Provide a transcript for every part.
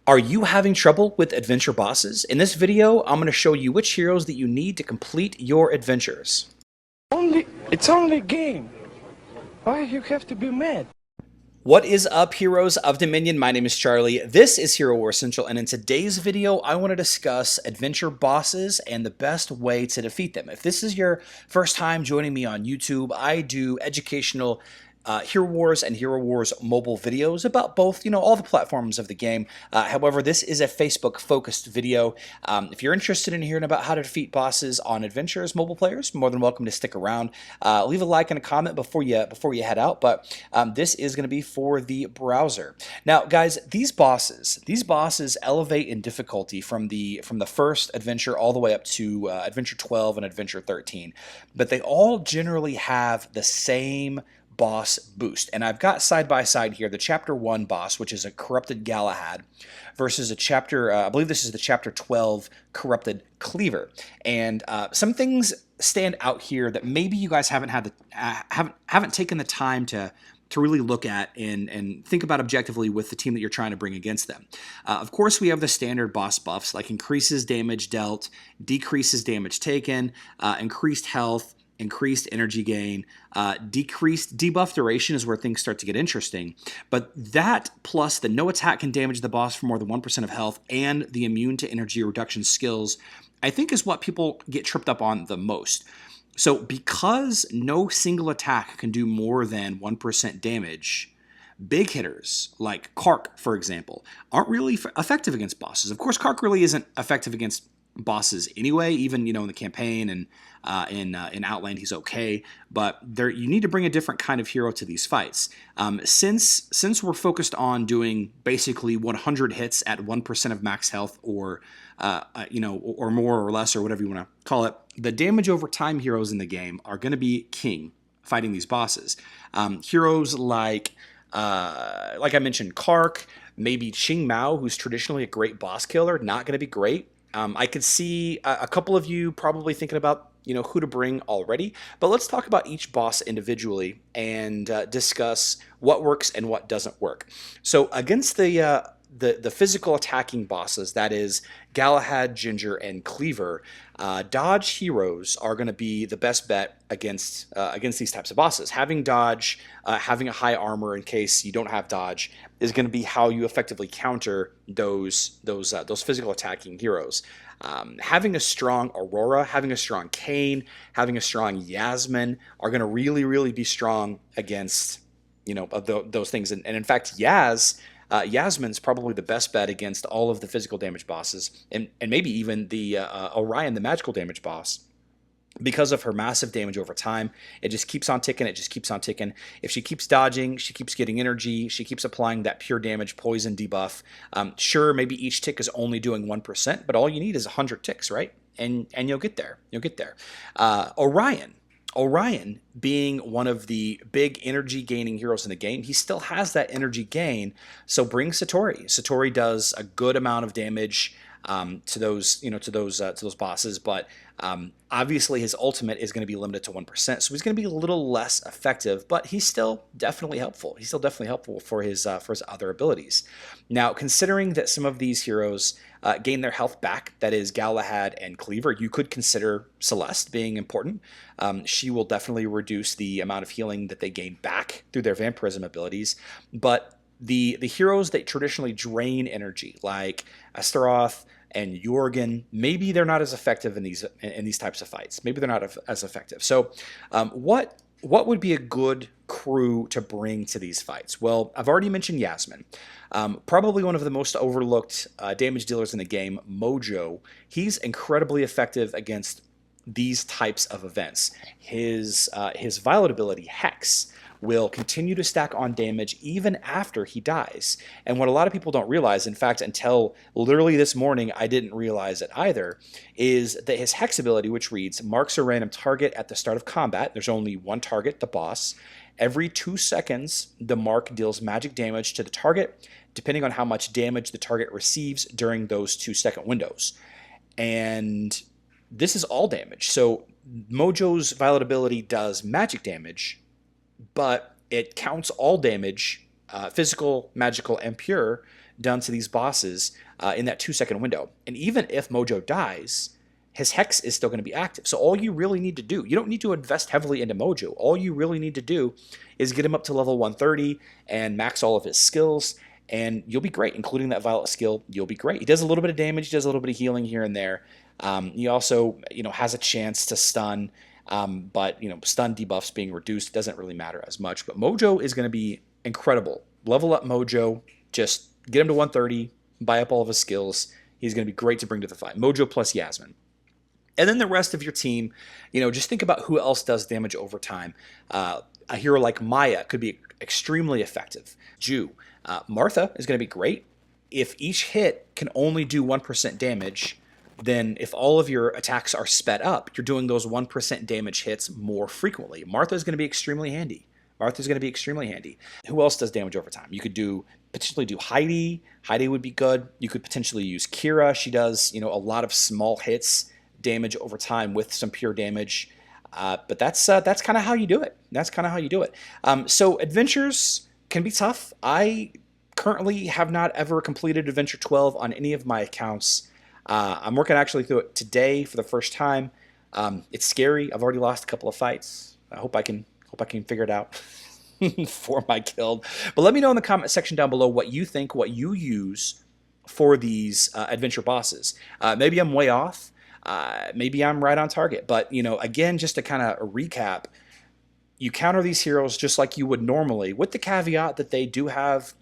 Are you having trouble with adventure bosses? In this video, I'm going to show you which heroes that you need to complete your adventures. It's only a game. Why you have to be mad? What is up, heroes of Dominion? My name is Charlie. This is Hero Wars Central, and in today's video, I want to discuss adventure bosses and the best way to defeat them. If this is your first time joining me on YouTube, I do educational Hero Wars and Hero Wars mobile videos about both, all the platforms of the game. However, this is a Facebook-focused video. If you're interested in hearing about how to defeat bosses on adventures, mobile players, more than welcome to stick around. Leave a like and a comment before you head out. But this is going to be for the browser. Now, guys, these bosses elevate in difficulty from the first adventure all the way up to Adventure 12 and Adventure 13, but they all generally have the same boss boost. And I've got side by side here the chapter 1 boss, which is a corrupted Galahad, versus a chapter, I believe this is the chapter 12 corrupted Cleaver. And some things stand out here that maybe you guys haven't taken the time to really look at and think about objectively with the team that you're trying to bring against them. Of course, we have the standard boss buffs like increases damage dealt, decreases damage taken, increased health, increased energy gain, decreased debuff duration is where things start to get interesting. But that plus the no attack can damage the boss for more than 1% of health and the immune to energy reduction skills, I think is what people get tripped up on the most. So because no single attack can do more than 1% damage, big hitters like Kark, for example, aren't really effective against bosses. Of course, Kark really isn't effective against bosses anyway, even in the campaign and in Outland he's okay, but you need to bring a different kind of hero to these fights. Since we're focused on doing basically 100 hits at 1% of max health, or or more or less, or whatever you want to call it, the damage over time heroes in the game are going to be king fighting these bosses. Heroes like I mentioned, Kark, maybe Ching Mao, who's traditionally a great boss killer, not going to be great. I could see a couple of you probably thinking about who to bring already, but let's talk about each boss individually and discuss what works and what doesn't work. So against the physical attacking bosses, that is Galahad, Ginger, and Cleaver, dodge heroes are going to be the best bet against these types of bosses. Having dodge, having a high armor in case you don't have dodge, is going to be how you effectively counter those physical attacking heroes. Having a strong Aurora, having a strong Kane, having a strong Yasmin are going to really be strong against those things. And in fact, Yasmin's probably the best bet against all of the physical damage bosses, and maybe even the Orion, the magical damage boss, because of her massive damage over time. It just keeps on ticking. If she keeps dodging, she keeps getting energy, she keeps applying that pure damage poison debuff. Sure, maybe each tick is only doing 1%, but all you need is 100 ticks, right? And you'll get there. Orion being one of the big energy gaining heroes in the game, he still has that energy gain. So bring Satori. Satori does a good amount of damage to those bosses, but obviously his ultimate is going to be limited to 1%, so he's going to be a little less effective, but he's still definitely helpful. He's still definitely helpful for his other abilities. Now, considering that some of these heroes gain their health back, that is Galahad and Cleaver, you could consider Celeste being important. She will definitely reduce the amount of healing that they gain back through their vampirism abilities, but the heroes that traditionally drain energy, like Astaroth and Jorgen, maybe they're not as effective in these types of fights. Maybe they're not as effective. So what would be a good crew to bring to these fights? Well, I've already mentioned Yasmin. Probably one of the most overlooked damage dealers in the game, Mojo. He's incredibly effective against these types of events. His Violet ability, Hex, will continue to stack on damage even after he dies. And what a lot of people don't realize, in fact, until literally this morning, I didn't realize it either, is that his Hex ability, which reads, marks a random target at the start of combat. There's only one target, the boss. Every 2 seconds, the mark deals magic damage to the target, depending on how much damage the target receives during those 2-second windows. And this is all damage. So Mojo's Violet ability does magic damage, but it counts all damage, physical, magical, and pure, done to these bosses in that 2-second window. And even if Mojo dies, his hex is still going to be active. So all you really need to do, you don't need to invest heavily into Mojo. All you really need to do is get him up to level 130 and max all of his skills, and you'll be great, including that Violet skill. You'll be great. He does a little bit of damage, he does a little bit of healing here and there. He also, has a chance to stun, but stun debuffs being reduced doesn't really matter as much. But Mojo is going to be incredible. Level up Mojo, just get him to 130, buy up all of his skills. He's going to be great to bring to the fight. Mojo plus Yasmin. And then the rest of your team, just think about who else does damage over time. A hero like Maya could be extremely effective. Ju. Martha is going to be great. If each hit can only do 1% damage, then if all of your attacks are sped up, you're doing those 1% damage hits more frequently. Martha is going to be extremely handy. Martha's going to be extremely handy. Who else does damage over time? You could potentially do Heidi. Heidi would be good. You could potentially use Kira. She does, a lot of small hits, damage over time with some pure damage. But that's kind of how you do it. That's kind of how you do it. So adventures can be tough. I currently have not ever completed Adventure 12 on any of my accounts. I'm working actually through it today for the first time. It's scary. I've already lost a couple of fights. I hope I can figure it out for my guild. But let me know in the comment section down below what you think, what you use for these adventure bosses. Maybe I'm way off. Maybe I'm right on target. But, again, just to kind of recap, you counter these heroes just like you would normally, with the caveat that they do have,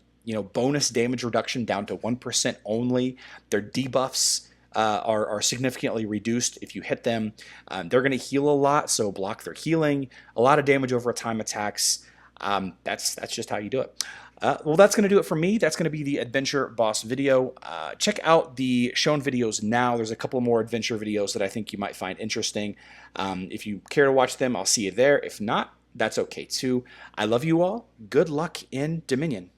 bonus damage reduction down to 1% only. Their debuffs are significantly reduced if you hit them. They're going to heal a lot, so block their healing. A lot of damage over time attacks. That's just how you do it. Well, that's going to do it for me. That's going to be the adventure boss video. Check out the shown videos now. There's a couple more adventure videos that I think you might find interesting. If you care to watch them, I'll see you there. If not, that's okay too. I love you all. Good luck in Dominion.